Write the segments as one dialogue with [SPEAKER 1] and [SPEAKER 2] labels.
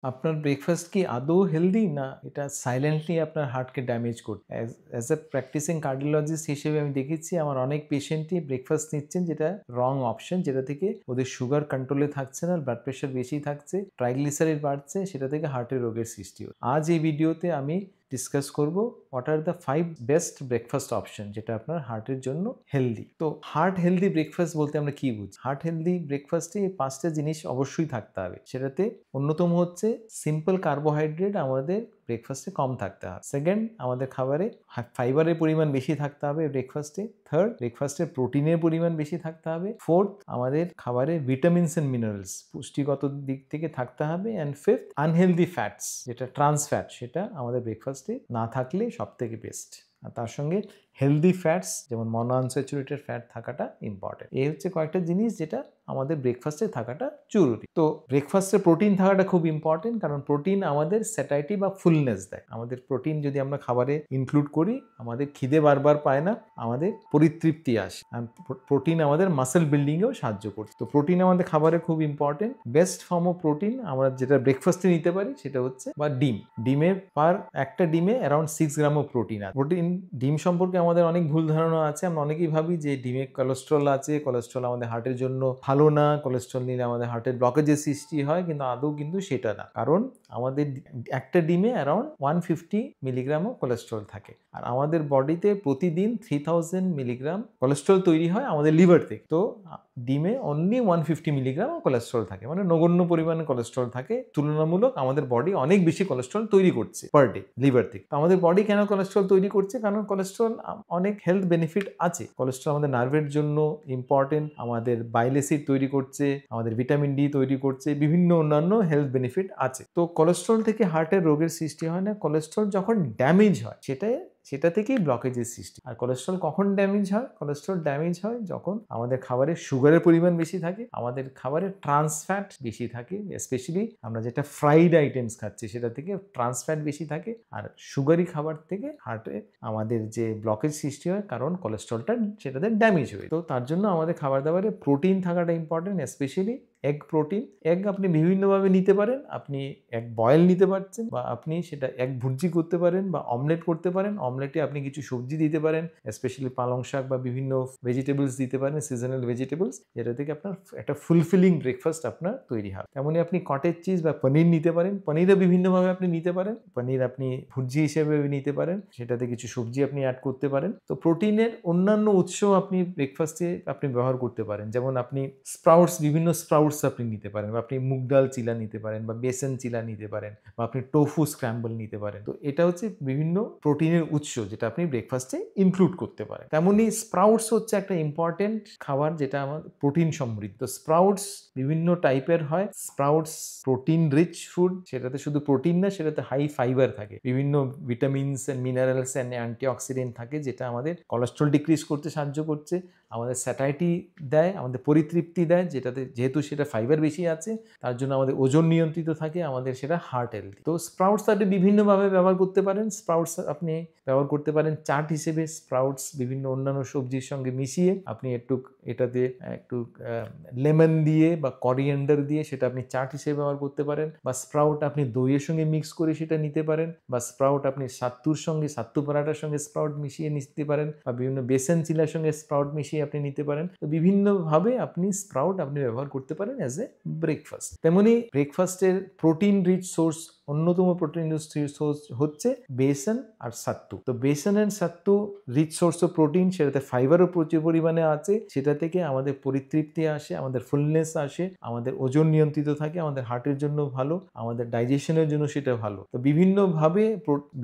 [SPEAKER 1] আপনার ব্রেকফাস্ট কি আদৌ হেলদি না এটা সাইলেন্টলি আপনার হার্টকে ড্যামেজ করছে? অ্যাজ এ প্র্যাকটিসিং কার্ডিওলজিস্ট হিসেবে আমি দেখেছি আমার অনেক পেশেন্টই ব্রেকফাস্ট নিচ্ছেন যেটা রং অপশন, যেটা থেকে ওদের সুগার কন্ট্রোলে থাকছে না, ব্লাড প্রেশার বেশি থাকছে, ট্রাইগ্লিসারাইড বাড়ছে, সেটা থেকে হার্টের রোগের সৃষ্টি হচ্ছে। আজ এই ভিডিওতে আমি ডিসকাস করব what are the 5 best breakfast option যেটা আপনার হার্টের জন্য হেলদি। তো হার্ট হেলদি ব্রেকফাস্ট বলতে আমরা কি বুঝি? হার্ট হেলদি ব্রেকফাস্টে এই 5টা জিনিস অবশ্যই থাকতে হবে। সেটাতে অন্যতম হচ্ছে সিম্পল কার্বোহাইড্রেট আমাদের ব্রেকফাস্টে কম থাকতে হবে। সেকেন্ড, আমাদের খাবারে ফাইবারের পরিমাণ বেশি থাকতে হবে ব্রেকফাস্টে। থার্ড, ব্রেকফাস্টে প্রোটিনের পরিমাণ বেশি থাকতে হবে। ফোর্থ, আমাদের খাবারে ভিটামিনস অ্যান্ড মিনারেলস পুষ্টিগত দিক থেকে থাকতে হবে। অ্যান্ড ফিফথ, আনহেলদি ফ্যাটস যেটা ট্রান্স ফ্যাট, সেটা আমাদের ব্রেকফাস্টে না থাকলে সব থেকে বেস্ট। আর তার সঙ্গে হেলদি ফ্যাটস যেমন মনোআনস্যাচুরেটেড ফ্যাট থাকাটা ইম্পর্টেন্ট। এই হচ্ছে কয়েকটা জিনিস যেটা আমাদের ব্রেকফাস্টে থাকাটা জরুরি। তো ব্রেকফাস্টে প্রোটিন থাকাটা খুব ইম্পর্টেন্ট, কারণ প্রোটিন আমাদের স্যাটাইটি বা ফুলনেস দেয়। আমাদের প্রোটিন যদি আমরা খাবারে ইনক্লুড করি, আমাদের খিদে বারবার পায় না, আমাদের পরিতৃপ্তি আসে। আর প্রোটিন আমাদের মাসেল বিল্ডিংয়েও সাহায্য করছে। তো প্রোটিন আমাদের খাবারে খুব important. Best form of protein আমরা যেটা ব্রেকফাস্টে নিতে পারি সেটা হচ্ছে বা ডিম। ডিমের একটা ডিমে অ্যারাউন্ড 6 গ্রাম অফ প্রোটিন আছে। ডিম সম্পর্কে আমাদের অনেক ভুল ধারণা আছে। আমরা অনেকেই ভাবি যে ডিমে কোলেস্ট্রল আছে, কোলেস্ট্রল আমাদের হার্টের জন্য ভালো না, কোলেস্ট্রল নিলে আমাদের হার্টের ব্লকেজের সৃষ্টি হয়, কিন্তু আদৌ কিন্তু সেটা না। কারণ আমাদের একটা ডিমে অ্যারাউন্ড 150 মিলিগ্রাম কোলেস্ট্রল থাকে, আর আমাদের বডিতে প্রতিদিন 3000 মিলিগ্রাম কোলেস্ট্রল তৈরি হয় আমাদের লিভার থেকে। তো ডিমে অনলি 150 মিলিগ্রাম কোলেস্ট্রল থাকে, মানে নগণ্য পরিমাণে কোলেস্ট্রল থাকে। তুলনামূলক আমাদের বডি অনেক বেশি কোলেস্ট্রল তৈরি করছে পার ডে লিভার থেকে। তো আমাদের বডি কেন কোলেস্ট্রল তৈরি করছে? কারণ কোলেস্ট্রল অনেক হেলথ বেনিফিট আছে। কোলেস্ট্রল আমাদের নার্ভের জন্য ইম্পর্টেন্ট, আমাদের বাইল অ্যাসিড তৈরি করছে, আমাদের ভিটামিন ডি তৈরি করছে, বিভিন্ন অন্যান্য হেলথ বেনিফিট আছে। তো কোলেস্ট্রল থেকে হার্টের রোগের সৃষ্টি হয় না। কোলেস্ট্রল যখন ড্যামেজ হয় সেটা থেকেই ব্লকেজের সৃষ্টি। আর কোলেস্ট্রল কখন ড্যামেজ হয়? কোলেস্ট্রল ড্যামেজ হয় যখন আমাদের খাবারে সুগারের পরিমাণ বেশি থাকে, আমাদের খাবারে ট্রান্স ফ্যাট বেশি থাকে, স্পেশালি আমরা যেটা ফ্রাইড আইটেমস খাচ্ছি সেটা থেকে ট্রান্স ফ্যাট বেশি থাকে। আর সুগারি খাবার থেকে হার্টে আমাদের যে ব্লকেজ সৃষ্টি হয়, কারণ কোলেস্ট্রলটা সেটাতে ড্যামেজ হয়। তো তার জন্য আমাদের খাবার দাবারে প্রোটিন থাকাটা important, specially egg protein. Egg আপনি বিভিন্নভাবে নিতে পারেন। আপনি এগ বয়েল নিতে পারছেন, বা আপনি সেটা এগ ভুর্জি করতে পারেন, বা অমলেট করতে পারেন। অমলেটে আপনি কিছু সবজি দিতে পারেন, স্পেশালি পালং শাক বা বিভিন্ন ভেজিটেবলস দিতে পারেন, সিজনাল ভেজিটেবলস, যেটা থেকে আপনার একটা ফুলফিলিং ব্রেকফাস্ট আপনার তৈরি হয়। তেমনই আপনি কটেজ চিজ বা পনির নিতে পারেন। পনিরও বিভিন্নভাবে আপনি নিতে পারেন। পনির আপনি ভুর্জি হিসেবে নিতে পারেন, সেটাতে কিছু সবজি আপনি অ্যাড করতে পারেন। তো প্রোটিনের অন্যান্য উৎস আপনি ব্রেকফাস্টে আপনি ব্যবহার করতে পারেন, যেমন আপনি স্প্রাউটস, বিভিন্ন স্প্রাউটস আপনি নিতে পারেন, বা আপনি মুগ ডাল চিলা নিতে পারেন, বা বেসন চিলা নিতে পারেন, বা আপনি টোফু স্ক্র্যাম্বল নিতে পারেন। তো এটা হচ্ছে বিভিন্ন প্রোটিনের উৎস যেটা আপনি ব্রেকফাস্টে ইনক্লুড করতে পারেন। তেমনি স্প্রাউটস হচ্ছে একটা ইম্পর্টেন্ট খাবার যেটা আমার প্রোটিন সমৃদ্ধ। স্প্রাউটস বিভিন্ন টাইপের হয়। স্প্রাউটস প্রোটিন রিচ ফুড, সেটাতে শুধু প্রোটিন না, সেটাতে হাই ফাইবার থাকে, বিভিন্ন vitamins and minerals and antioxidant থাকে, যেটা আমাদের কোলেস্ট্রল ডিক্রিজ করতে সাহায্য করছে, আমাদের স্যাটাইটি দেয়, আমাদের পরিতৃপ্তি দেয়, যেহেতু সেটা ফাইবার বেশি আছে, তার জন্য আমাদের ওজন নিয়ন্ত্রিত থাকে, আমাদের সেটা হার্ট হেলদি। তো স্প্রাউটস আপনি বিভিন্নভাবে ব্যবহার করতে পারেন। স্প্রাউটস আপনি ব্যবহার করতে পারেন চাট হিসেবে। স্প্রাউটস বিভিন্ন অন্যান্য সবজির সঙ্গে মিশিয়ে আপনি এটাতে একটু লেমন দিয়ে বা করিয়েন্ডার দিয়ে সেটা আপনি চাট হিসেবে ব্যবহার করতে পারেন। বা স্প্রাউট আপনি দইয়ের সঙ্গে মিক্স করে সেটা নিতে পারেন, বা স্প্রাউট আপনি সাত্তু পরাঠার সঙ্গে স্প্রাউট মিশিয়ে নিতে পারেন, বা বিভিন্ন বেসন চিলার সঙ্গে স্প্রাউট মিশিয়ে আপনি নিতে পারেন। তো বিভিন্নভাবে আপনি স্প্রাউট আপনি ব্যবহার করতে পারেন অ্যাজ এ ব্রেকফাস্ট। তেমনি ব্রেকফাস্টের প্রোটিন রিচ সোর্স, অন্যতম প্রোটিন সোর্স হচ্ছে বেসন আর সাত্তু। তো বেসন অ্যান্ড সাত্তু রিচ সোর্স অফ প্রোটিন, সেটাতে ফাইবারও প্রচুর পরিমাণে আছে, সেটা থেকে আমাদের পরিতৃপ্তি আসে, আমাদের ফুলনেস আসে, আমাদের ওজন নিয়ন্ত্রিত থাকে, আমাদের হার্টের জন্য ভালো, আমাদের ডাইজেশনের জন্য সেটা ভালো। তো বিভিন্নভাবে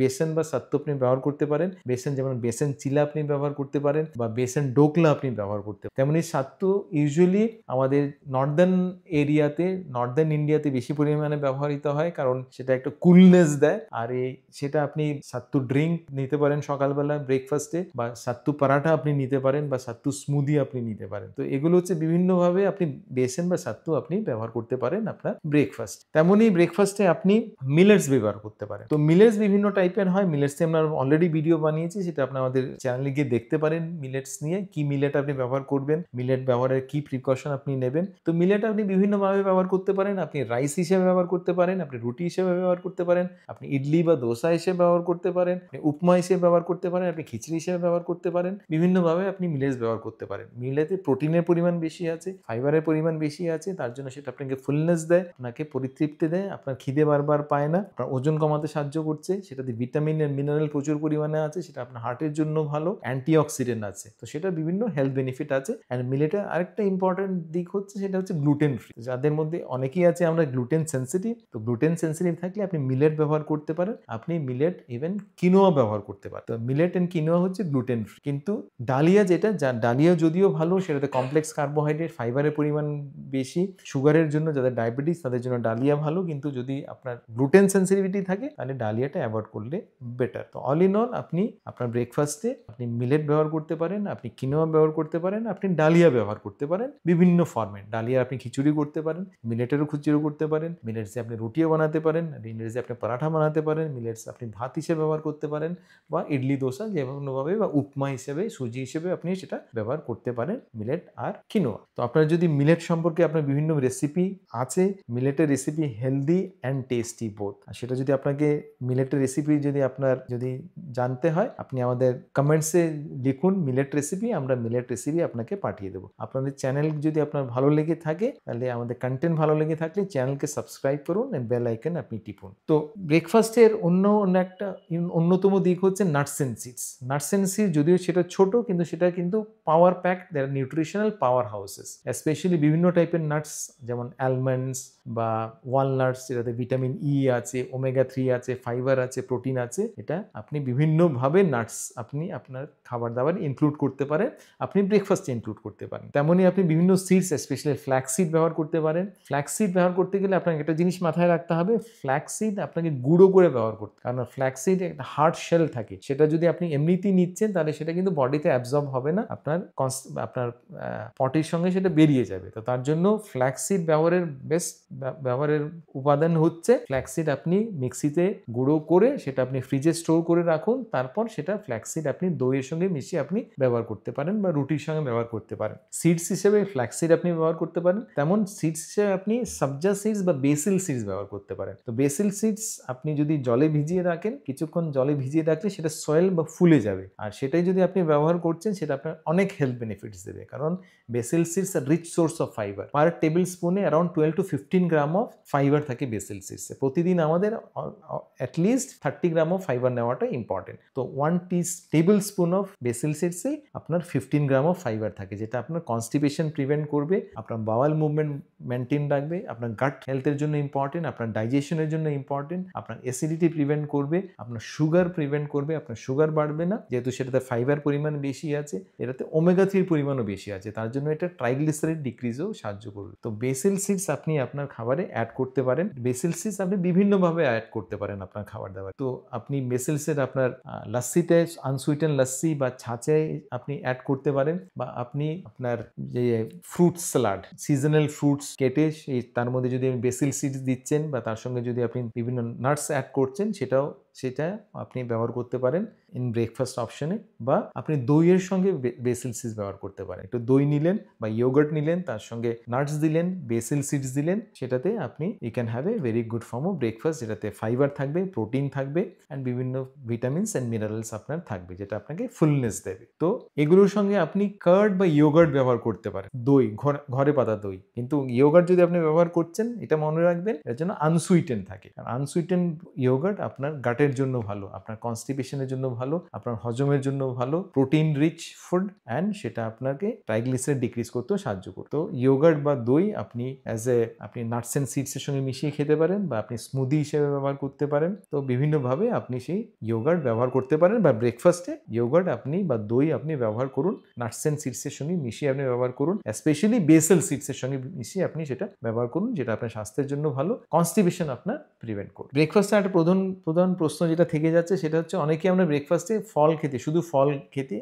[SPEAKER 1] বেসন বা সাত্তু আপনি ব্যবহার করতে পারেন। বেসন যেমন বেসন চিলা আপনি ব্যবহার করতে পারেন, বা বেসন ডোকলা আপনি ব্যবহার করতে পারেন। তেমনি সাত্তু ইউজুয়ালি আমাদের নর্দার্ন ইন্ডিয়াতে বেশি পরিমাণে ব্যবহৃত হয়, কারণ সেটা একটা কুলনেস দেয়। আর সেটা আপনি সাত্তু ড্রিঙ্ক নিতে পারেন সকালবেলা ব্রেকফাস্টে, বা সাত্তু পরাঠা আপনি নিতে পারেন, বা সাত্তু স্মুদি আপনি নিতে পারেন। তো এগুলো হচ্ছে বিভিন্নভাবে আপনি বেসন বা সাত্তু আপনি ব্যবহার করতে পারেন আপনার ব্রেকফাস্ট। তেমনই ব্রেকফাস্টে আপনি মিলেটস ব্যবহার করতে পারেন। তো মিলেটস বিভিন্ন টাইপের হয়। মিলেটসে আমরা অলরেডি ভিডিও বানিয়েছি, সেটা আপনি আমাদের চ্যানেলে গিয়ে দেখতে পারেন। মিলেটস নিয়ে কি মিলেট আপনি ব্যবহার করবেন, মিলেট ব্যবহারের কি প্রিকশন আপনি নেবেন। তো মিলেট আপনি বিভিন্নভাবে ব্যবহার করতে পারেন। আপনি রাইস হিসেবে ব্যবহার করতে পারেন, আপনি রুটি হিসেবে ব্যবহার করতে পারেন, আপনি ইডলি বা দোসা হিসেবে ব্যবহার করতে পারেন, আপনি উপমা হিসেবে ব্যবহার করতে পারেন, আপনি খিচড়ি হিসেবে ব্যবহার করতে পারেন। বিভিন্নভাবে আপনি মিলেটস ব্যবহার করতে পারেন। মিলেটে প্রোটিনের পরিমাণ বেশি আছে, ফাইবারের পরিমাণ বেশি আছে, তার জন্য সেটা আপনাকে ফুলনেস দেয়, আপনাকে পরিতৃপ্তি দেয়, আপনার খিদে বারবার পায় না, আপনার ওজন কমাতে সাহায্য করছে, সেটাতে ভিটামিন আর মিনারেল প্রচুর পরিমাণে আছে, সেটা আপনার হার্টের জন্য ভালো, অ্যান্টিঅক্সিডেন্ট আছে, তো সেটা বিভিন্ন হেলথ বেনিফিট আছে। অ্যান্ড মিলেটের আরেকটা ইম্পর্টেন্ট দিক হচ্ছে সেটা হচ্ছে গ্লুটেন ফ্রি। যাদের মধ্যে অনেকেই আছে আমরা গ্লুটেন সেন্সিটিভ, তো গ্লুটেন সেন্সিটিভ থাকলে আপনি মিলেট ব্যবহার করতে পারেন, আপনি মিলেট ইভেন কিনোয়া ব্যবহার করতে পারেন। তো মিলেট এন্ড কিনোয়া হচ্ছে গ্লুটেন ফ্রি। কিন্তু ডালিয়া যেটা, ডালিয়া যদিও ভালো, সেটাতে কমপ্লেক্স কার্বোহাইড্রেট, ফাইবারের পরিমাণ বেশি, সুগারের জন্য যাদের ডায়াবেটিস তাদের জন্য ডালিয়া ভালো, কিন্তু যদি আপনার গ্লুটেন সেন্সিটিভিটি থাকে তাহলে ডালিয়াটা অ্যাভয়েড করলে বেটার। তো অল ইন অল আপনি আপনার ব্রেকফাস্টে আপনি মিলেট ব্যবহার করতে পারেন, আপনি কিনোয়া ব্যবহার করতে পারেন, আপনি ডালিয়া ব্যবহার করতে পারেন বিভিন্ন ফর্মে। ডালিয়া আপনি খিচুড়ি করতে পারেন, মিলেটেরও খিচুড়ি করতে পারেন, মিলেটসে আপনি রুটিও বানাতে পারেন, মিলেটসে আপনি পরাঠা বানাতে পারেন, মিলেটস আপনি ভাত হিসেবে ব্যবহার করতে পারেন, বা ইডলি দোসা যেভাবে, বা উপমা হিসেবে, সুজি হিসেবে আপনি সেটা ব্যবহার করতে পারেন, মিলেট আর কিনোয়া। তো আপনার যদি মিলেট সম্পর্কে আপনার বিভিন্ন রেসিপি আছে, মিলেটের recipe healthy and tasty both, আর সেটা যদি আপনাকে মিলেটের রেসিপি যদি আপনার যদি জানতে হয়, আপনি আমাদের কমেন্টসে লিখুন মিলেট রেসিপি, আমরা মিলেট রেসিপি আপনাকে পাঠিয়ে দেবো। আপনাদের চ্যানেল যদি আপনার ভালো লেগে থাকে, তাহলে আমাদের কন্টেন্ট ভালো লেগে থাকলে চ্যানেলকে সাবস্ক্রাইব করুন, বেল আইকন আপনি টিপুন। তো ব্রেকফাস্টের একটা অন্যতম দিক হচ্ছে nuts and seeds. Nuts and seeds যদিও সেটা ছোট, কিন্তু সেটা কিন্তু power pack, there nutritional power houses, specially বিভিন্ন টাইপের নাটস, যেমন অ্যালমন্ডস বা ওয়ালনাটস, যেটাতে ভিটামিন ই আছে, ওমেগা 3 আছে, ফাইবার আছে, প্রোটিন আছে। এটা আপনি বিভিন্নভাবে নাটস আপনি আপনার খাবার দাবার ইনক্লুড করতে পারেন, আপনি ব্রেকফাস্টে ইনক্লুড করতে পারেন। তেমনই আপনি বিভিন্ন সিডস, স্পেশালি ফ্ল্যাক্স সিড ব্যবহার করতে পারেন। ফ্ল্যাক্স সিড ব্যবহার করতে গেলে আপনাকে একটা জিনিস মাথায় রাখতে হবে, ফ্ল্যাক্স সিড আপনাকে গুঁড়ো করে ব্যবহার করতে, কারণ ফ্ল্যাক্স সিড একটা হার্ড শেল থাকে, সেটা যদি আপনি এমনিতেই নিচ্ছেন তাহলে সেটা কিন্তু বডিতে অ্যাবজর্ব হবে না, আপনার পটির সঙ্গে সেটা বেরিয়ে যাবে। তো তার জন্য ফ্ল্যাক্স সিড ব্যবহারের উপাদান হচ্ছে ফ্ল্যাক্স সিড আপনি মিক্সিতে গুঁড়ো করে সেটা আপনি ফ্রিজে স্টোর করে রাখুন, তারপর সেটা ফ্ল্যাক্স সিড আপনি দইয়ের সঙ্গে মিশিয়ে আপনি ব্যবহার করতে পারেন বা রুটির সঙ্গে ব্যবহার করতে পারেন। সিডস হিসেবে ফ্ল্যাক্স সিড আপনি ব্যবহার করতে পারেন, তেমন সিডস হিসেবে আপনি সবজা সিডস বা বেসিল সিডস ব্যবহার করতে পারেন। তো বেসিল সিডস আপনি যদি জলে ভিজিয়ে রাখেন, কিছুক্ষণ জলে ভিজিয়ে রাখলে সেটা সয়েল বা ফুলে যাবে, আর সেটাই যদি আপনি ব্যবহার করছেন সেটা আপনার অনেক হেলথ বেনিফিটস দেবে, কারণ বেসিল সিডস আর rich source of fibre. Per টেবিল স্পুনে around 12 to 15 gram of fibre থাকে বেসিল সিডসে। প্রতিদিন আমাদের অ্যাটলিস্ট 30 গ্রাম অফ ফাইবার নেওয়াটা ইম্পর্টেন্ট। তো 1 টেবিল স্পুন অফ বেসিল সিডসে আপনার 15 গ্রাম অফ ফাইবার থাকে, যেটা আপনার কনস্টিপেশন প্রিভেন্ট করবে, আপনার বাওয়াল মুভমেন্ট মেনটেন রাখবে, আপনার গাট হেলথের জন্য ইম্পর্টেন্ট, আপনার ডাইজেশনের জন্য ইম্পর্টেন্ট, আপনার অ্যাসিডিটি প্রিভেন্ট করবে, আপনার সুগার প্রিভেন্ট করবে, আপনার সুগার বাড়বে না, যেহেতু সেটাতে ফাইবার পরিমাণ বেশি আছে, এটাতে ওমেগা 3 পরিমাণও বেশি আছে, তার জন্য এটা ট্রাইগ্লিসারাইড ডিক্রিজেও সাহায্য করবে। তো বেসিল সিডস আপনি আপনার খাবারে অ্যাড করতে পারেন। বেসিল সিডস আপনি বিভিন্নভাবে অ্যাড করতে পারেন আপনার খাবার দাবার। তো আপনি বেসিল সিড আপনার লাস্সিতে, আনসুইটেন লাস্সি বা ছাঁচে আপনি অ্যাড করতে পারেন, বা আপনি আপনার যে ফ্রুট স্যালাড, সিজনাল ফ্রুটস কেটে সেই তার মধ্যে যদি আপনি বেসিল সিডস দিচ্ছেন বা তার সঙ্গে যদি আপনি বিভিন্ন নাটস অ্যাড করছেন, সেটা আপনি ব্যবহার করতে পারেন ইন ব্রেকফাস্ট অপশনে, বা আপনি দইয়ের সঙ্গে বেসিল সিডস ব্যবহার করতে পারেন। একটু দই নিলেন বা ইয়োগার্ট নিলেন, তার সঙ্গে নাটস দিলেন, বেসিল সিডস দিলেন, সেটাতে আপনি you can have a very good form of breakfast, যেটাতে ফাইবার থাকবে, প্রোটিন থাকবে, অ্যান্ড বিভিন্ন ভিটামিনস অ্যান্ড মিনারেলস আপনার থাকবে, যেটা আপনাকে ফুলনেস দেবে। তো এগুলোর সঙ্গে আপনি কার্ড বা ইয়োগার্ট ব্যবহার করতে পারেন, দই, ঘরে পাতা দই। কিন্তু ইয়োগার্ট যদি আপনি ব্যবহার করছেন, এটা মনে রাখবেন এর জন্য আনসুইটেন থাকে, আর আনসুইটেন ইয়োগার্ট আপনার গাটের জন্য ভালো, আপনার কনস্টিপেশনের জন্য ভালো, আপনার হজমের জন্য ভালো, প্রোটিন রিচ ফুড, অ্যান্ড সেটা আপনাকে ট্রাইগ্লিসারাইড ডিক্রিজ করতেও সাহায্য করে। তো ইয়োগার্ট বা দই আপনি আপনি নাটস এন্ড সিডসের সঙ্গে মিশিয়ে খেতে পারেন, বা আপনি স্মুদি হিসেবে ব্যবহার করতে পারেন। তো বিভিন্নভাবে আপনি সেই ইয়োগার্ট ব্যবহার করতে পারেন, বা ব্রেকফাস্টে ইয়োগার্ট আপনি বা দই আপনি ব্যবহার করুন, নাটস এন্ড সিডসের সঙ্গে মিশিয়ে আপনি ব্যবহার করুন, স্পেশালি বেসেল সিডসের সঙ্গে মিশিয়ে আপনি সেটা ব্যবহার করুন, যেটা আপনার স্বাস্থ্যের জন্য ভালো, কনস্টিপেশন আপনার প্রিভেন্ট করবে। ব্রেকফাস্টে একটা প্রধান প্রশ্ন প্রশ্ন যেটা থেকে যাচ্ছে সেটা হচ্ছে অনেকে আমরা ব্রেকফাস্টে ফল খেতে, শুধু ফল খেতে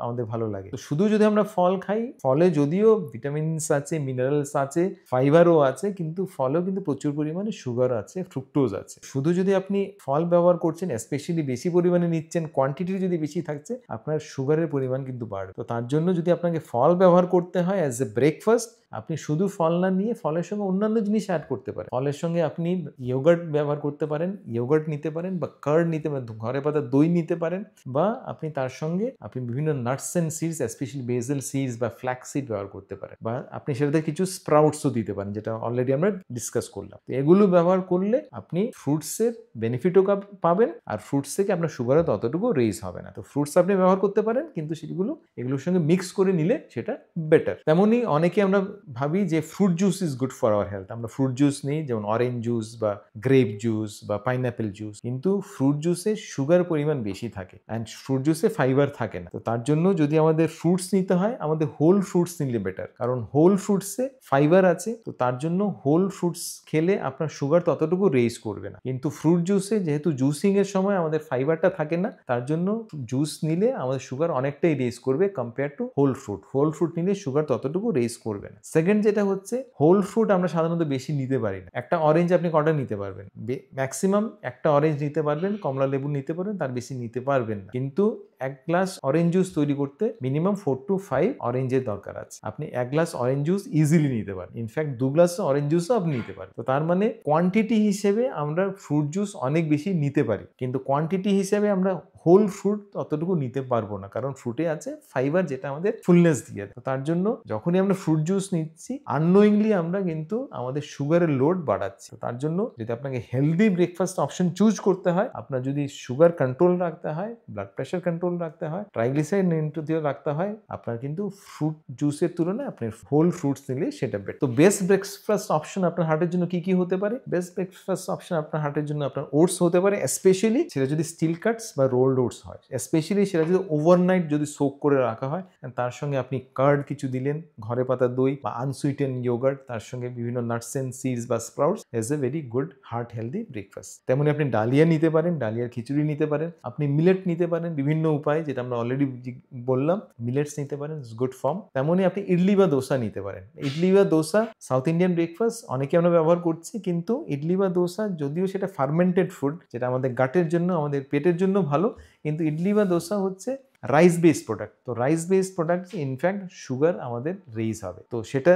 [SPEAKER 1] আমাদের ভালো লাগে। তো শুধু যদি আমরা ফল খাই, ফলে যদিও ভিটামিনস আছে, মিনারেলস আছে, ফাইবারও আছে, কিন্তু ফলেও কিন্তু প্রচুর পরিমাণে সুগার আছে, ফ্রুক্টোজ আছে। শুধু যদি আপনি ফল ব্যবহার করছেন, স্পেশালি বেশি পরিমাণে নিচ্ছেন, কোয়ান্টিটি যদি বেশি থাকছে, আপনার সুগারের পরিমাণ কিন্তু বাড়বে। তো তার জন্য যদি আপনাকে ফল ব্যবহার করতে হয় অ্যাজ এ ব্রেকফাস্ট, আপনি শুধু ফল না নিয়ে ফলের সঙ্গে অন্যান্য জিনিস অ্যাড করতে পারেন। ফলের সঙ্গে আপনি ইয়োগার্ট ব্যবহার করতে পারেন, ইয়োগার্ট নিতে পারেন, বা কার্ড নিতে পারেন, ঘরে পাতা দই নিতে পারেন, বা আপনি তার সঙ্গে আপনি বিভিন্ন nuts and seeds, specially Bessel seeds বা ফ্ল্যাক্স সিড ব্যবহার করতে পারেন, বা আপনি সেটাতে কিছু স্প্রাউটসও দিতে পারেন, যেটা অলরেডি আমরা ডিসকাস করলাম। তো এগুলো ব্যবহার করলে আপনি ফ্রুটসের বেনিফিটও পাবেন, আর ফ্রুটস থেকে আপনার সুগারও ততটুকু রেইজ হবে না। তো ফ্রুটস আপনি ব্যবহার করতে পারেন, কিন্তু এগুলোর সঙ্গে মিক্স করে নিলে সেটা বেটার। তেমনই অনেকে আমরা ভাবি যে fruit juice is good for our health, আমরা ফ্রুট জুস নিই, যেমন অরেঞ্জ জুস বা গ্রেপ জুস বা পাইনাপেল জুস, কিন্তু ফ্রুট জুসে সুগার পরিমাণ বেশি থাকে অ্যান্ড ফ্রুট জুসে ফাইবার থাকে না। তো তার জন্য যদি আমাদের ফ্রুটস নিতে হয়, আমাদের হোল ফ্রুটস নিলে বেটার, কারণ হোল ফ্রুটসে ফাইবার আছে। তো তার জন্য হোল ফ্রুটস খেলে আপনার সুগার ততটুকু রেইজ করবে না। কিন্তু ফ্রুট জুসে যেহেতু জুসিং এর সময় আমাদের ফাইবারটা থাকে না, তার জন্য জুস নিলে আমাদের সুগার অনেকটাই রেইজ করবে compare to whole fruit. Whole fruit নিলে সুগার ততটুকু রেইজ করবে না। সেকেন্ড যেটা হচ্ছে, হোল ফ্রুট আমরা সাধারণত বেশি নিতে পারি না। একটা অরেঞ্জ আপনি কটা নিতে পারবেন? ম্যাক্সিমাম একটা অরেঞ্জ নিতে পারবেন, কমলা লেবু নিতে পারবেন, তার বেশি নিতে পারবেন না। কিন্তু এক গ্লাস অরেঞ্জ জুস তৈরি করতে মিনিমাম 4 to 5 অরেঞ্জের দরকার আছে। আপনি এক গ্লাস অরেঞ্জ জুস ইজিলি নিতে পারেন, ইনফ্যাক্ট 2 গ্লাস অরেঞ্জ জুসও আপনি নিতে পারেন। তো তার মানে কোয়ান্টিটি হিসেবে আমরা ফ্রুট জুস অনেক বেশি নিতে পারি, কিন্তু কোয়ান্টিটি হিসেবে আমরা হোল ফ্রুট অতটুকু নিতে পারবো না, কারণ ফ্রুটে আছে ফাইবার, যেটা আমাদের ফুলনেস দিয়ে দেয়। তো তার জন্য যখনই আমরা ফ্রুট জুস নিচ্ছি, আননোয়িংলি আমরা কিন্তু আমাদের সুগারের লোড বাড়াচ্ছি। তো তার জন্য যদি আপনাকে হেলদি ব্রেকফাস্ট অপশন চুজ করতে হয়, আপনার যদি সুগার কন্ট্রোল রাখতে হয়, ব্লাড প্রেশার কন্ট্রোল রাখতে হয়, ট্রাইগ্লিসারাইড নিয়ন্ত্রণ রাখতে হয়, আপনার কিন্তু ফ্রুট জুসের তুলনায় আপনি হোল ফ্রুটস নিলে সেটা বেটার। তো বেস্ট ব্রেকফাস্ট অপশন আপনার হার্টের জন্য কি কি হতে পারে? বেস্ট ব্রেকফাস্ট অপশন আপনার হার্টের জন্য আপনার ওটস হতে পারে, স্পেশালি সেটা যদি স্টিল কাটস বা রোলড ওটস হয়, স্পেশালি সেটা যদি ওভারনাইট যদি সোক করে রাখা হয়, তার সঙ্গে আপনি কার্ড কিছু দিলেন, ঘরে পাতা দই বা আনসুইটেন ইয়োগার্ট, তার সঙ্গে বিভিন্ন নাটস এন্ড সিডস বা sprouts, is a very good heart healthy breakfast. তেমনি আপনি ডালিয়া নিতে পারেন, ডালিয়ার খিচুড়ি নিতে পারেন, আপনি মিলেট নিতে পারেন বিভিন্ন উপায়ে, যেটা আমরা অলরেডি বললাম, মিলেটস নিতে পারেন, গুড ফর্ম। তেমনি আপনি ইডলি বা দোসা নিতে পারেন। ইডলি বা দোসা সাউথ ইন্ডিয়ান ব্রেকফাস্ট অনেকে আমরা ব্যবহার করছি, কিন্তু ইডলি বা দোসা যদিও সেটা ফার্মেন্টেড ফুড, যেটা আমাদের গাটের জন্য, আমাদের পেটের জন্য ভালো, কিন্তু ইডলি বা দোসা হচ্ছে রাইস বেসড প্রোডাক্ট। তো rice based product in fact sugar আমাদের রেইজ হবে। তো সেটা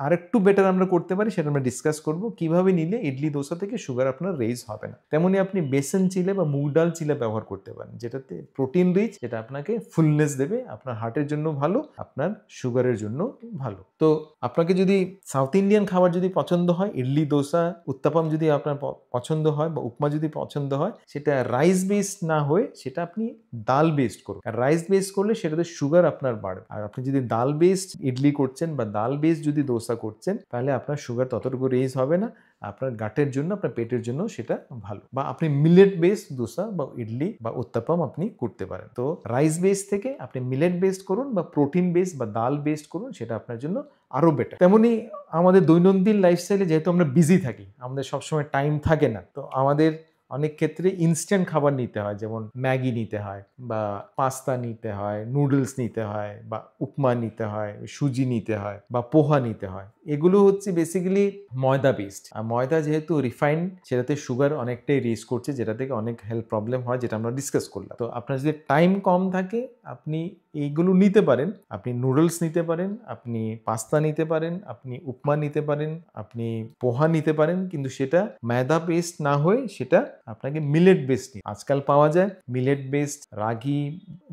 [SPEAKER 1] আরেকটু বেটার আমরা করতে পারি, সেটা আমরা ডিসকাস করব কিভাবে নিলে ইডলি দোসা থেকে সুগার আপনার রেইজ হবে না। তেমনি আপনি বেসন চিলে বা মুগ ডাল চিলে ব্যবহার করতে পারেন, যেটাতে প্রোটিন রিচ, যেটা আপনাকে ফুলনেস দেবে, আপনার হার্টের জন্য ভালো, আপনার সুগারের জন্য ভালো। তো আপনাকে যদি সাউথ ইন্ডিয়ান খাবার যদি পছন্দ হয়, ইডলি দোসা উত্তাপাম যদি আপনার পছন্দ হয়, বা উপমা যদি পছন্দ হয়, সেটা রাইস বেসড না হয়ে সেটা আপনি ডাল বেসড করুন। রাইস বেসড করলে সেটাতে সুগার আপনার বাড়বে। আর আপনি যদি ডাল বেসড ইডলি করছেন বা ডাল বেসড যদি দোসা করছেন, তাহলে আপনার সুগার ততটুকু রেইজ হবে না। আপনার গাটের জন্য, আপনার পেটের জন্য সেটা ভালো। বা আপনি মিলেট বেসড দোসা বা ইডলি বা উত্তাপাম আপনি করতে পারেন। তো রাইস বেস থেকে আপনি মিলেট বেসড করুন বা প্রোটিন বেসড বা ডাল বেসড করুন, সেটা আপনার জন্য আরো বেটার। তেমনি আমাদের দৈনন্দিন লাইফস্টাইলে যেহেতু আমরা বিজি থাকি, আমাদের সবসময় টাইম থাকে না, তো আমাদের অনেক ক্ষেত্রে ইনস্ট্যান্ট খাবার নিতে হয়, যেমন ম্যাগি নিতে হয়, বা পাস্তা নিতে হয়, নুডলস নিতে হয়, বা উপমা নিতে হয়, সুজি নিতে হয়, বা পোহা নিতে হয়। এগুলো হচ্ছে বেসিক্যালি ময়দা বেসড। আর ময়দা যেহেতু রিফাইন্ড, সেটাতে সুগার অনেকটাই রেজ করছে, যেটা থেকে অনেক হেলথ প্রবলেম হয়, যেটা আমরা ডিসকাস করলাম। তো আপনার যদি টাইম কম থাকে, আপনি এইগুলো নিতে পারেন। আপনি নুডলস নিতে পারেন, আপনি পাস্তা নিতে পারেন, আপনি উপমা নিতে পারেন, আপনি পোহা নিতে পারেন, কিন্তু সেটা ময়দা বেসড না হয়ে সেটা আপনাকে মিলেট বেসড নিতে। আজকাল পাওয়া যায় মিলেট বেসড রাগি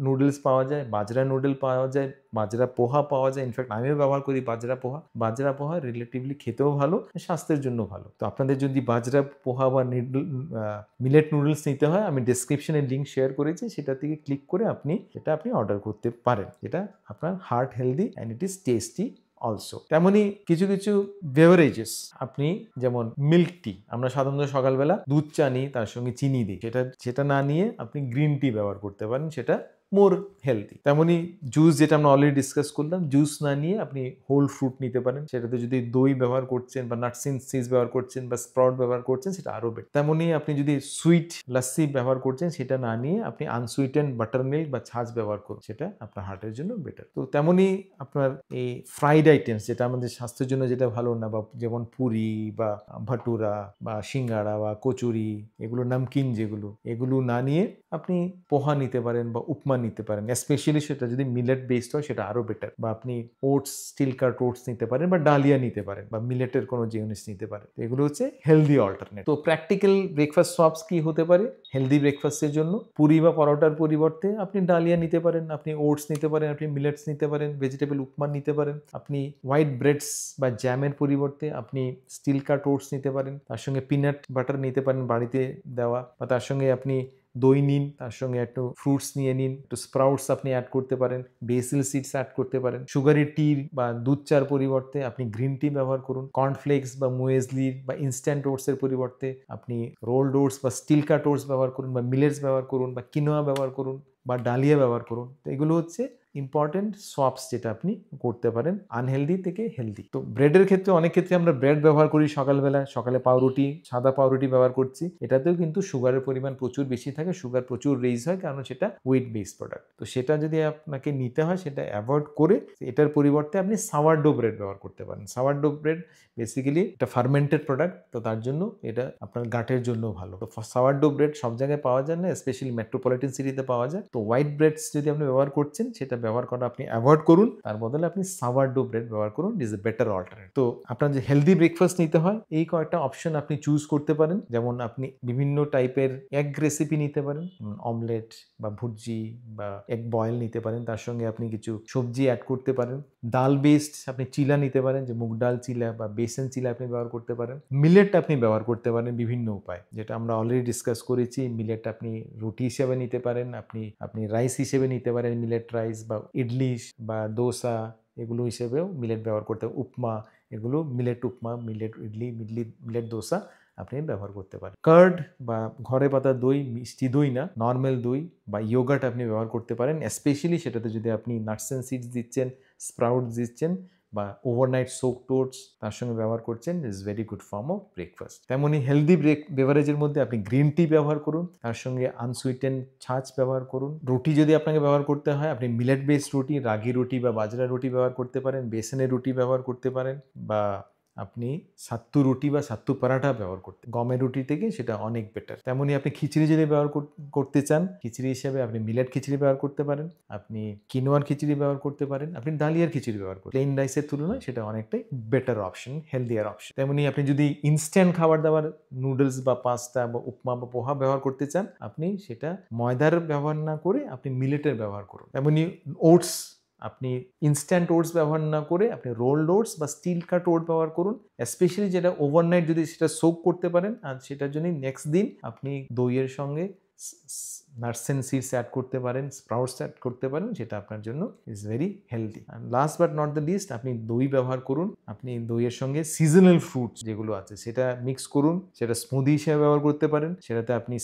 [SPEAKER 1] নুডলস পাওয়া যায়, বাজরা নুডল পাওয়া যায়, বাজরা পোহা পাওয়া যায়। ইনফ্যাক্ট আমিও ব্যবহার করি বাজরা পোহা। বাজরা পোহা রিলেটিভলি খেতেও ভালো, স্বাস্থ্যের জন্য ভালো। তো আপনাদের যদি বাজরা পোহা বা মিলেট নুডলস নিতে হয়, আমি ডেসক্রিপশনে লিঙ্ক শেয়ার করেছি, সেটা থেকে ক্লিক করে আপনি অর্ডার করতে পারেন। এটা আপনার heart healthy and it is tasty also. তেমনি কিছু কিছু বেভারেজেস, আপনি যেমন মিল্ক টি, আমরা সাধারণত সকালবেলা দুধ চা নিই, তার সঙ্গে চিনি দিই, সেটা না নিয়ে আপনি গ্রিন টি ব্যবহার করতে পারেন, সেটা মোর হেলদি। তেমনি জুস যেটা আমরা অলরেডি ডিসকাস করলাম, জুস না নিয়ে আপনি হোল ফ্রুট নিতে পারেন, সেটাতে যদি দই ব্যবহার করছেন বা নাটস এন্ড সিডস ব্যবহার করছেন বা স্প্রাউট ব্যবহার করছেন সেটা আরো বেটার। তেমনি আপনি যদি সুইট লাস্সি ব্যবহার করছেন সেটা না নিয়ে আপনি আনসুইটেন্ড বাটার মিল্ক বা ছাঁচ ব্যবহার করুন, সেটা আপনার হার্টের জন্য বেটার। তো তেমনি আপনার এই ফ্রাইড আইটেমস যেটা আমাদের স্বাস্থ্যের জন্য যেটা ভালো না, বা যেমন পুরি বা ভাটুরা বা সিঙ্গাড়া বা কচুরি, এগুলো নামকিন যেগুলো, এগুলো না নিয়ে আপনি পোহা নিতে পারেন বা উপমা নিতে পারেন। স্পেশালি সেটা যদি মিলেট বেসড হয় সেটা আরো বেটার। বা আপনি ওটস, স্টিল কাট ওটস নিতে পারেন বা ডালিয়া নিতে পারেন বা মিলেটের কোনো জিনিস নিতে পারেন। এগুলো হচ্ছে হেলদি অল্টারনেট। তো প্র্যাকটিক্যাল ব্রেকফাস্ট সপস কি হতে পারে হেলদি ব্রেকফাস্টের জন্য? পুরি বা পরোটার পরিবর্তে আপনি ডালিয়া নিতে পারেন, আপনি ওটস নিতে পারেন, আপনি মিলেটস নিতে পারেন, ভেজিটেবল উপমা নিতে পারেন, আপনি হোয়াইট ব্রেডস বা জ্যামের পরিবর্তে আপনি স্টিল কাট ওটস নিতে পারেন, তার সঙ্গে পিনাট বাটার নিতে পারেন বাড়িতে দেওয়া, বা তার সঙ্গে আপনি দই নিন, তার সঙ্গে একটু ফ্রুটস নিয়ে নিন, একটু স্প্রাউটস আপনি অ্যাড করতে পারেন, বেসিল সিডস অ্যাড করতে পারেন। সুগারি টি বা দুধ চার পরিবর্তে আপনি গ্রিন টি ব্যবহার করুন। কর্নফ্লেক্স বা মুয়েসলির বা ইনস্ট্যান্ট ওটসের পরিবর্তে আপনি রোলড ওটস বা স্টিল কাট ওটস ব্যবহার করুন, বা মিলেটস ব্যবহার করুন, বা কিনোয়া ব্যবহার করুন, বা ডালিয়া ব্যবহার করুন। তো এগুলো হচ্ছে ইম্পর্টেন্ট সোয়াপস যেটা আপনি করতে পারেন আনহেলদি থেকে হেলদি। তো ব্রেডের ক্ষেত্রে অনেক ক্ষেত্রে আমরা ব্রেড ব্যবহার করি সকালবেলা, সকালে পাউরুটি, সাদা পাউরুটি ব্যবহার করছি, এটাতেও কিন্তু সুগারের পরিমাণ প্রচুর বেশি থাকে, সুগার প্রচুর রেইজ হয়, কারণ সেটা হুইট বেসড প্রোডাক্ট। তো সেটা যদি আপনাকে নিতে হয় সেটা অ্যাভয়েড করে এটার পরিবর্তে আপনি সাওয়ারডো ব্রেড ব্যবহার করতে পারেন। সাওয়ারডো ব্রেড বেসিক্যালি এটা ফার্মেন্টেড প্রোডাক্ট, তো তার জন্য এটা আপনার গাটের জন্য ভালো। তো সাওয়ারডো ব্রেড সব জায়গায় পাওয়া যায় না, স্পেশালি মেট্রোপলিটন সিটিতে পাওয়া যায়। তো হোয়াইট ব্রেডস যদি আপনি ব্যবহার করছেন সেটা ব্যবহার করা আপনি অ্যাভয়েড করুন, তার বদলে আপনি সাওয়ারডো ব্রেড ব্যবহার করুন, ইজ এ বেটার অল্টারনেট। তো আপনার যে হেলদি ব্রেকফাস্ট নিতে হয় এই কয়েকটা অপশন আপনি চুজ করতে পারেন। যেমন আপনি বিভিন্ন টাইপের এগ রেসিপি নিতে পারেন, অমলেট বা ভুর্জি বা এগ বয়েল নিতে পারেন, তার সঙ্গে আপনি কিছু সবজি অ্যাড করতে পারেন। ডাল বেসড আপনি চিলা নিতে পারেন, যে মুগ ডাল চিলা বা বেসন চিলা আপনি ব্যবহার করতে পারেন। মিলেট আপনি ব্যবহার করতে পারেন বিভিন্ন উপায়, যেটা আমরা অলরেডি ডিসকাস করেছি। মিলেট আপনি রুটি হিসেবে নিতে পারেন, আপনি রাইস হিসেবে নিতে পারেন, মিলেট রাইস বা ইডলি বা দোসা এগুলো হিসেবেও মিলেট ব্যবহার করতে পারেন। উপমা, এগুলো মিলেট উপমা, মিলেট ইডলি, মিলেট দোসা আপনি ব্যবহার করতে পারেন। কার্ড বা ঘরে পাতা দই, মিষ্টি দই না, নর্মাল দই বা ইয়োগার্ট আপনি ব্যবহার করতে পারেন, স্পেশালি সেটাতে যদি আপনি নাটস অ্যান্ড সিডস দিচ্ছেন, স্প্রাউট দিচ্ছেন বা ওভারনাইট সোকড ওটস তার সঙ্গে ব্যবহার করছেন, is very good form of breakfast. তেমনই হেলদি বেভারেজের মধ্যে আপনি গ্রিন টি ব্যবহার করুন, তার সঙ্গে আনসুইটেন ছাঁচ ব্যবহার করুন। রুটি যদি আপনাকে ব্যবহার করতে হয় আপনি মিলেট বেসড রুটি, রাগি রুটি বা বাজরা রুটি ব্যবহার করতে পারেন, বেসনের রুটি ব্যবহার করতে পারেন, বা আপনি সাত্তু রুটি বা সাত্তু পরাঠা ব্যবহার করতে, গমের রুটি থেকে সেটা অনেক বেটার। তেমনই আপনি খিচুড়ি যদি ব্যবহার করতে চান, খিচুড়ি হিসেবে আপনি মিলেট খিচুড়ি ব্যবহার করতে পারেন, আপনি কিনোয়ার খিচুড়ি ব্যবহার করতে পারেন, আপনি ডালিয়ার খিচুড়ি ব্যবহার করতে, প্লেন রাইসের তুলনায় সেটা অনেকটাই বেটার অপশন, হেলদিয়ার অপশন। তেমনি আপনি যদি ইনস্ট্যান্ট খাবার দাবার, নুডলস বা পাস্তা বা উপমা বা পোহা ব্যবহার করতে চান, আপনি সেটা ময়দার ব্যবহার না করে আপনি মিলেটের ব্যবহার করুন। তেমনি ওটস, আপনি ইনস্ট্যান্ট ওটস ব্যবহার না করে আপনি রোলড ওটস বা স্টিল কাট ওট ব্যবহার করুন, স্পেশালি যেটা ওভারনাইট যদি সেটা সোক করতে পারেন, আর সেটার জন্য নেক্সট দিন আপনি দইয়ের সঙ্গে নাটস অ্যান্ড সিডস অ্যাড করতে পারেন, স্প্রাউটস অ্যাড করতে পারেন, যেটা আপনার জন্য is very healthy. And last but not the least, আপনি দই ব্যবহার করুন, আপনি দইয়ের সঙ্গে সিজনাল ফ্রুটস যেগুলো আছে সেটা মিক্স করুন, সেটা স্মুদি হিসেবে ব্যবহার করতে পারেন, সেটাতে আপনি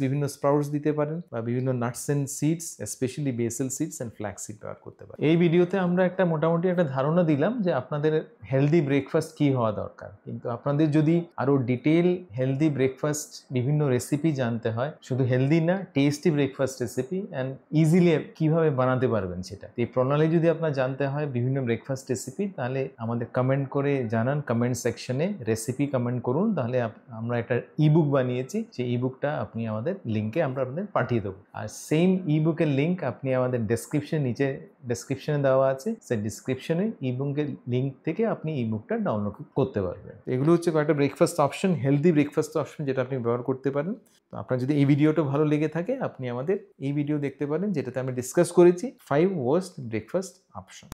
[SPEAKER 1] বিভিন্ন স্প্রাউটস দিতে পারেন, বা বিভিন্ন nuts and seeds, specially Bessel seeds and flax seed ব্যবহার করতে পারেন। এই ভিডিওতে আমরা মোটামুটি একটা ধারণা দিলাম যে আপনাদের হেলদি ব্রেকফাস্ট কি হওয়া দরকার, কিন্তু আপনাদের যদি আরো ডিটেইল হেলদি ব্রেকফাস্ট বিভিন্ন রেসিপি জানতে হয়, শুধু হেলদি না, tasty breakfast recipe and easily কিভাবে বানাতে পারবেন সেটা, এই প্রণালী যদি আপনার জানতে হয় বিভিন্ন ব্রেকফাস্ট রেসিপি, তাহলে আমাদের কমেন্ট করে জানান, কমেন্ট সেকশনে রেসিপি কমেন্ট করুন, তাহলে আমরা একটা ইবুক বানিয়েছি, সেই ইবুকটা আপনি আমাদের লিঙ্কে আমরা আপনাদের পাঠিয়ে দেবো। আর সেম ইবুকের লিঙ্ক আপনি আমাদের ডেসক্রিপশনে দেওয়া আছে, সেই ডিসক্রিপশনে ইবুকের লিঙ্ক থেকে আপনি ইবুকটা ডাউনলোড করতে পারবেন। এগুলো হচ্ছে কয়েকটা breakfast option, healthy breakfast option, যেটা আপনি ব্যবহার করতে পারেন। তো আপনার যদি এই ভিডিওটা ভালো লেগে থাকে আপনি আমাদের এই ভিডিও দেখতে পারেন, যেটাতে আমি ডিসকাস করেছি 5 ওয়ার্স্ট ব্রেকফাস্ট অপশন।